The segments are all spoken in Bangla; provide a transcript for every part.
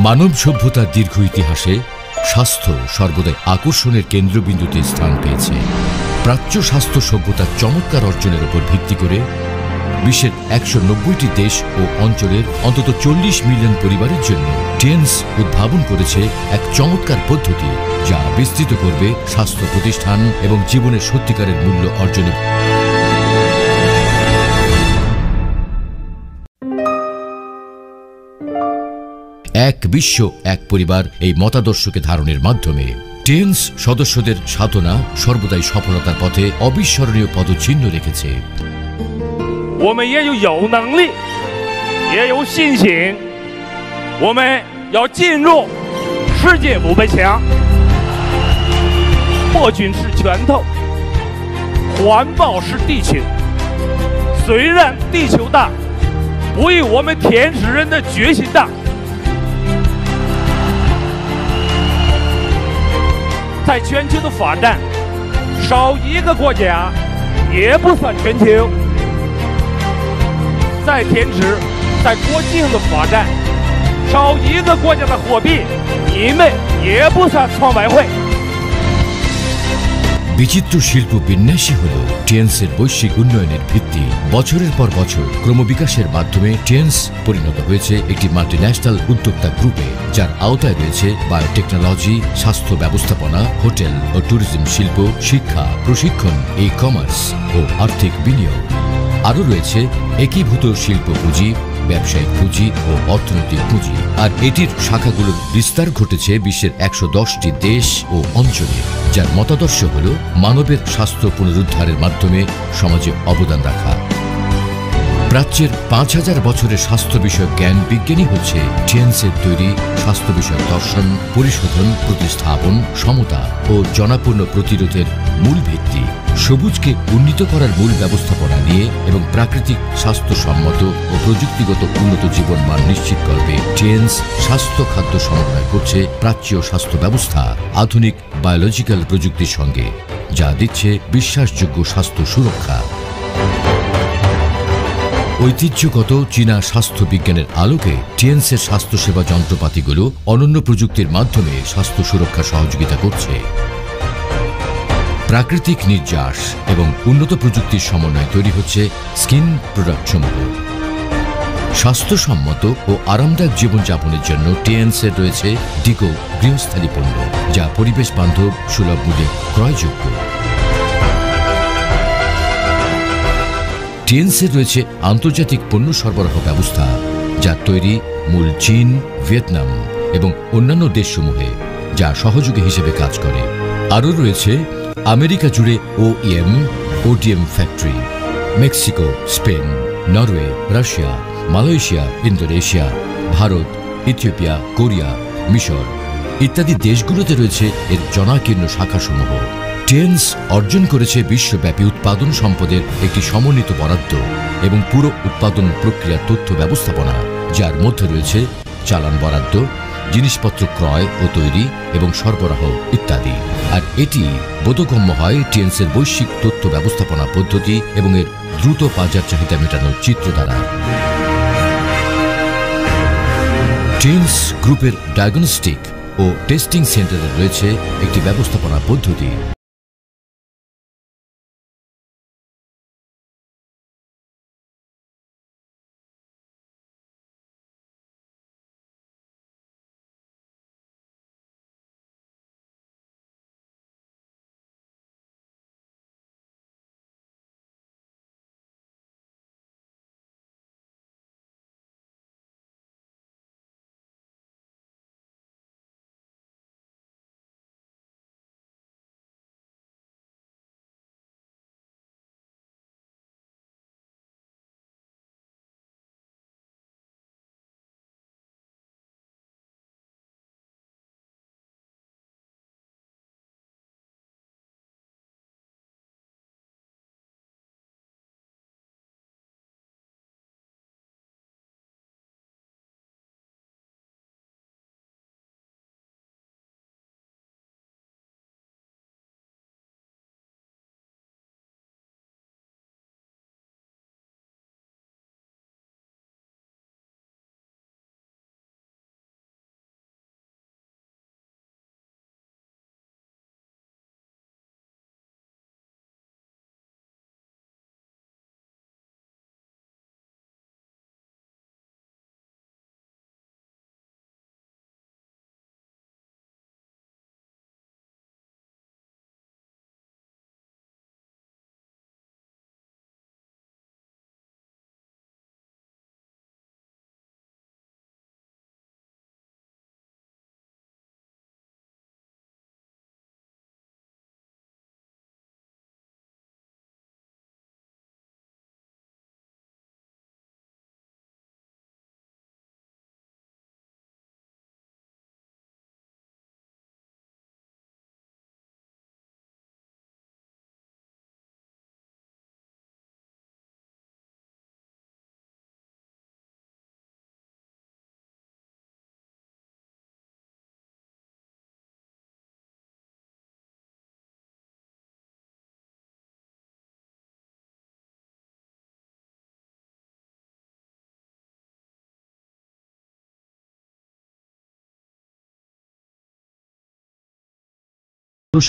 মানব সভ্যতার দীর্ঘ ইতিহাসে স্বাস্থ্য সর্বদাই আকর্ষণের কেন্দ্রবিন্দুতে স্থান পেয়েছে। প্রাচ্য স্বাস্থ্য সভ্যতার চমৎকার অর্জনের উপর ভিত্তি করে বিশ্বের ১৯০টি দেশ ও অঞ্চলের অন্তত ৪০ মিলিয়ন পরিবারের জন্য টেন্স উদ্ভাবন করেছে এক চমৎকার পদ্ধতি, যা বিস্তৃত করবে স্বাস্থ্য প্রতিষ্ঠান এবং জীবনের সত্যিকারের মূল্য অর্জনে। এক বিশ্ব এক পরিবার এই মতাদর্শকে ধারণের মাধ্যমে টেন্স সদস্যদের সাধনা সর্বদাই সফলতার পথে অবিস্মরণীয় পদচিহ্ন রেখেছে। 我们也有能力，也有信心，我们要进入世界500强，破军是拳头，环抱是地球。虽然地球大，不与我们天使人的决心大。在全球的发展，少一个国家也不算全球。在天池，在国际上的发展，少一个国家的货币，你们也不算创外汇。 বিচিত্র শিল্প বিন্যাসই হল টেন্সের বৈশ্বিক উন্নয়নের ভিত্তি। বছরের পর বছর ক্রমবিকাশের মাধ্যমে টেন্স পরিণত হয়েছে একটি মাল্টিন্যাশনাল উদ্যোক্তা গ্রুপে, যার আওতায় রয়েছে বায়োটেকনোলজি, স্বাস্থ্য ব্যবস্থাপনা, হোটেল ও ট্যুরিজম শিল্প, শিক্ষা, প্রশিক্ষণ, ই কমার্স ও আর্থিক বিনিয়োগ। আরও রয়েছে একীভূত শিল্প পুঁজি, ব্যবসায়িক পুঁজি ও অর্থনৈতিক পুঁজি। আর এটির শাখাগুলোর বিস্তার ঘটেছে বিশ্বের ১১০টি দেশ ও অঞ্চলে, যার মতাদর্শ হল মানবের স্বাস্থ্য পুনরুদ্ধারের মাধ্যমে সমাজে অবদান রাখা। প্রাচ্যের ৫০০০ বছরের স্বাস্থ্য বিষয়ক জ্ঞান বিজ্ঞানী হচ্ছে টেন্সের তৈরি স্বাস্থ্য বিষয়ক দর্শন, পরিশোধন, প্রতিস্থাপন, সমতা ও জনাপূর্ণ প্রতিরোধের মূল ভিত্তি। সবুজকে উন্নীত করার মূল ব্যবস্থাপনা নিয়ে এবং প্রাকৃতিক স্বাস্থ্যসম্মত ও প্রযুক্তিগত উন্নত জীবন মান নিশ্চিত করবে টেন্স স্বাস্থ্য খাদ্য সমন্বয় করছে প্রাচ্য স্বাস্থ্য ব্যবস্থা আধুনিক বায়োলজিক্যাল প্রযুক্তির সঙ্গে, যা দিচ্ছে বিশ্বাসযোগ্য স্বাস্থ্য সুরক্ষা। ঐতিহ্যগত চীনা স্বাস্থ্য বিজ্ঞানের আলোকে টেন্সের স্বাস্থ্যসেবা যন্ত্রপাতিগুলো অনন্য প্রযুক্তির মাধ্যমে স্বাস্থ্য সুরক্ষা সহযোগিতা করছে। প্রাকৃতিক নির্যাস এবং উন্নত প্রযুক্তির সমন্বয়ে তৈরি হচ্ছে স্কিন প্রোডাক্ট সমূহ। স্বাস্থ্যসম্মত ও আরামদায়ক জীবনযাপনের জন্য টেন্সের রয়েছে ডিকো গৃহস্থালী পণ্য, যা পরিবেশ বান্ধব, সুলভ মূল্যে ক্রয়যোগ্য। টেন্সের রয়েছে আন্তর্জাতিক পণ্য সরবরাহ ব্যবস্থা, যার তৈরি মূল চীন, ভিয়েতনাম এবং অন্যান্য দেশসমূহে, যা সহযোগী হিসেবে কাজ করে। আরও রয়েছে আমেরিকা জুড়ে OEM, ODM factory, Mexico, Spain, Norway, Russia, Malaysia, Indonesia, Bharat, Ethiopia, Korea, মিশর ইত্যাদি দেশগুলোতে রয়েছে এর জনাকীর্ণ শাখাসমূহ। টেন্স অর্জন করেছে বিশ্বব্যাপী উৎপাদন সম্পদের একটি সমন্বিত বরাদ্দ এবং পুরো উৎপাদন প্রক্রিয়ার তথ্য ব্যবস্থাপনা, যার মধ্যে রয়েছে চালান বরাদ্দ, জিনিসপত্র ক্রয় ও তৈরি এবং সরবরাহ ইত্যাদি। আর এটি বোধগম্য হয় টেন্সের বৈশ্বিক তথ্য ব্যবস্থাপনা পদ্ধতি এবং এর দ্রুত বাজার চাহিদা মেটানোর চিত্র দ্বারা। টেন্স গ্রুপের ডায়াগনস্টিক ও টেস্টিং সেন্টারে রয়েছে একটি ব্যবস্থাপনা পদ্ধতি।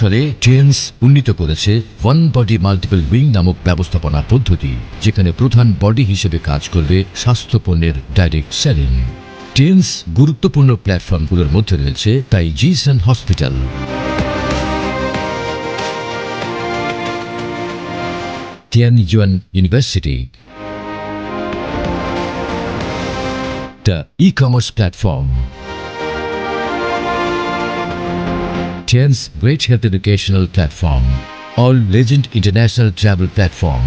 সালে টিএনস উন্নীত করেছে ওয়ান বডি মাল্টিপল উইং নামক ব্যবস্থাপনা পদ্ধতি, যেখানে প্রধান বডি হিসেবে কাজ করবে স্বাস্থ্য পণ্যের ডাইরেক্ট সেলিং। টিএনস গুরুত্বপূর্ণ প্ল্যাটফর্মগুলোর মধ্যে রয়েছে তাই জিসান hospital, Tianyuan University, the e-commerce platform, Tian's Great Health Educational Platform, All Legend International Travel Platform,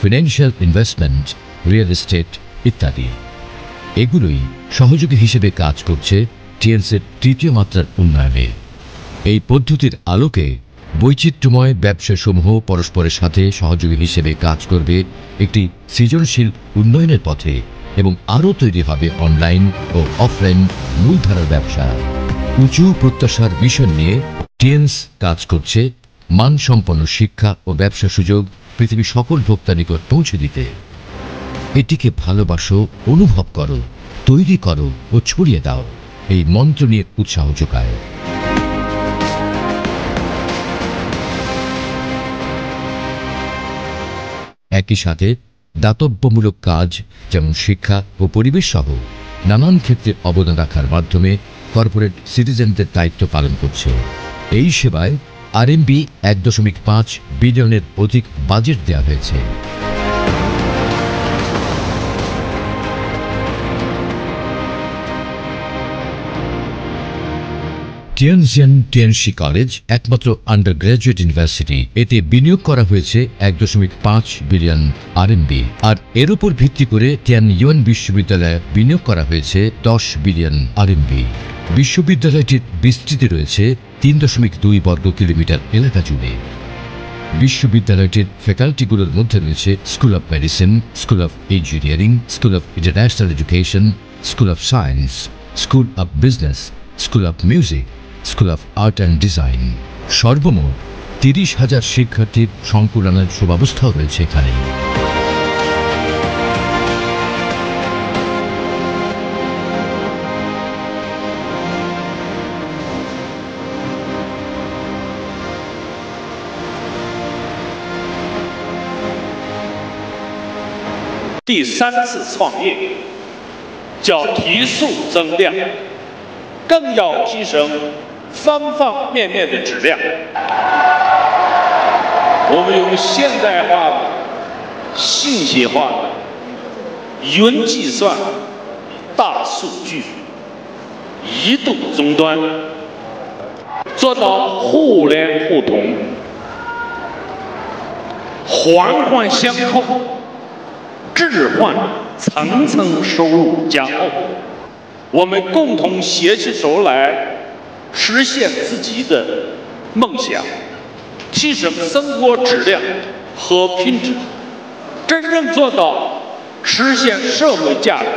Financial Investment, Real Estate ইত্যাদি। এগুলোই সহযোগী হিসেবে কাজ করছে টিএনসের তৃতীয় মাত্রার উন্নয়নে। এই পদ্ধতির আলোকে বৈচিত্র্যময় ব্যবসাসমূহ পরস্পরের সাথে সহযোগী হিসেবে কাজ করবে একটি সৃজনশীল উন্নয়নের পথে এবং আরও তৈরি হবে অনলাইন ও অফলাইন মূলধারার ব্যবসা। উঁচু প্রত্যাশার মিশন নিয়ে টিএনস কাজ করছে মানসম্পন্ন শিক্ষা ও ব্যবসা সুযোগ পৃথিবীর সকল ভোক্তার নিকট পৌঁছে দিতে। এটিকে ভালোবাসো, অনুভব করো, তৈরি করো ও ছড়িয়ে দাও, এই মন্ত্র নিয়ে উৎসাহ যোগায়। একই সাথে দাতব্যমূলক কাজ যেমন শিক্ষা ও পরিবেশ সহ নানান ক্ষেত্রে অবদান রাখার মাধ্যমে কর্পোরেট সিটিজেনদের দায়িত্ব পালন করছে। এই সেবায় RMB 1.5 বিলিয়নের অধিক বাজেট দেওয়া হয়েছে। টিয়ানজিয়ান টিএনসি কলেজ একমাত্র আন্ডার গ্র্যাজুয়েট ইউনিভার্সিটি। এতে বিনিয়োগ করা হয়েছে 1.5 বিলিয়ন RMB, আর এর উপর ভিত্তি করে টিয়ানইউয়ান বিশ্ববিদ্যালয়ে বিনিয়োগ করা হয়েছে 10 বিলিয়ন RMB। বিশ্ববিদ্যালয়টির বিস্তৃতি রয়েছে 3.2 বর্গ কিলোমিটার এলাকা জুড়ে। বিশ্ববিদ্যালয়টির ফ্যাকাল্টিগুলোর মধ্যে রয়েছে school of medicine, school of engineering, school of international education, school of science, school of business, school of music, school of art and design. সর্বমোট 30,000 শিক্ষার্থীর সংকুলানের সুব্যবস্থাও রয়েছে এখানে।第3次创业叫提速增量，更要提升方方面面的质量。我们用现代化的、信息化的云计算、大数据、移动终端，做到互联互通、环环相扣。置换层层收入加厚，我们共同携起手来，实现自己的梦想，提升生活质量和品质，真正做到实现社会价值。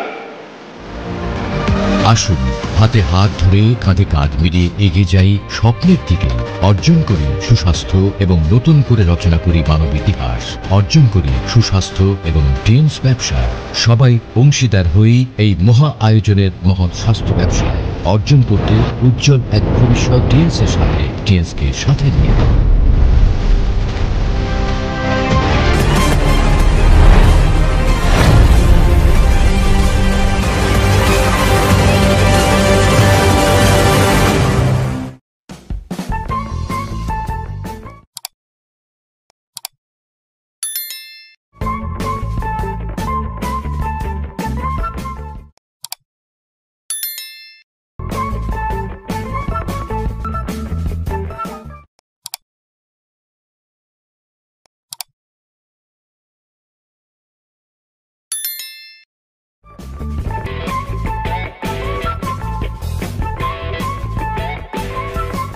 আসুন হাতে হাত ধরে কাঁধে কাঁধ মিলিয়ে এগিয়ে যাই স্বপ্নের দিকে। অর্জন করি সুস্বাস্থ্য এবং নতুন করে রচনা করি মানব ইতিহাস। অর্জন করি সুস্বাস্থ্য এবং টিএনস ব্যবসা। সবাই অংশীদার হই এই মহা আয়োজনের মহৎ স্বাস্থ্য ব্যবসায়। অর্জন করতে উজ্জ্বল এক ভবিষ্যৎ টিএনস এর সাথে, টিএনস কে সাথে নিয়ে।